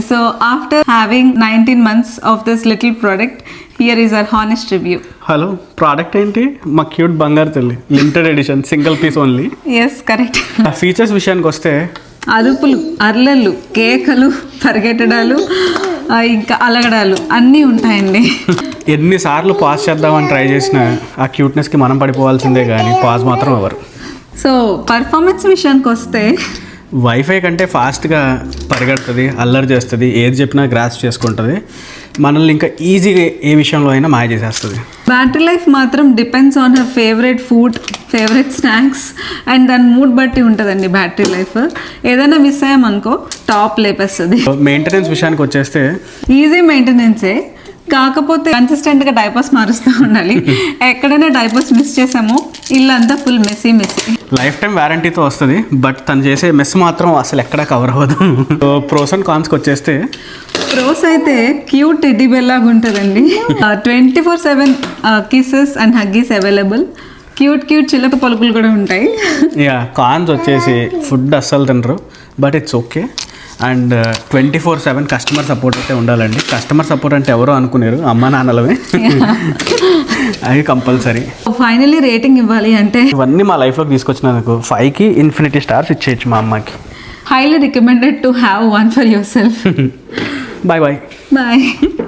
So after having 19 months of this little product, here is our honest review. Hello, product ఏంటి? మా cute బంగారు తల్లి, limited edition, single piece only. Yes, correct. Features విషయానికి వస్తే అదుపులు, అర్లలు, కేకలు, పరిగెట్టడాలు, ఇంకా అలగడాలు అన్నీ ఉంటాయండి. ఎన్నిసార్లు పాజ్ చేద్దామని ట్రై చేసిన ఆ క్యూట్నెస్కి మనం పడిపోవాల్సిందే కానీ పాజ్ మాత్రం ఎవరు. సో పర్ఫార్మెన్స్ విషయానికి వస్తే వైఫై కంటే ఫాస్ట్గా పరిగెడుతుంది, అల్లరి చేస్తుంది, ఏది చెప్పినా గ్రాస్ చేసుకుంటుంది, మనల్ని ఇంకా ఈజీగా ఏ విషయంలో అయినా మాయ చేసేస్తుంది. బ్యాటరీ లైఫ్ మాత్రం depends on her favourite food, favourite snacks and దాని మూడ్ బట్టి ఉంటుందండి బ్యాటరీ లైఫ్. ఏదైనా మిస్ అయ్యామనుకో టాప్ లేపేస్తుంది. మెయింటెనెన్స్ విషయానికి వచ్చేస్తే ఈజీ మెయింటెనెన్సే, కాకపోతే కన్సిస్టెంట్గా డైపర్స్ మారుస్తూ ఉండాలి. ఎక్కడైనా డైపర్స్ మిస్ చేసామో ఇల్లంతా ఫుల్ మెస్సీ. లైఫ్ టైం వారంటీతో వస్తుంది, బట్ తను చేసే మెస్ మాత్రం అసలు ఎక్కడా కవర్ అవ్వదు. ప్రోస్ అండ్ కాన్స్కి వచ్చేస్తే ప్రోస్ అయితే క్యూట్ టెడ్డీ బెల్ లాగా ఉంటుందండి. 24/7 kisses and Huggies available. Cute చిలక పలుకులు కూడా ఉంటాయి. యా, కాన్స్ వచ్చేసి ఫుడ్ అస్సలు తినరు, but it's okay. And 24/7 customer support అయితే ఉండాలండి. కస్టమర్ సపోర్ట్ అంటే ఎవరో అనుకున్నారు, అమ్మ నాన్నలమే. అది కంపల్సరీ. ఫైనలీ రేటింగ్ ఇవ్వాలి అంటే ఇవన్నీ మా లైఫ్లోకి తీసుకొచ్చినందుకు 5కి ఇన్ఫినిటీ స్టార్స్ ఇచ్చేయచ్చు మా అమ్మకి. highly recommended to have one for yourself. Bye. Bye.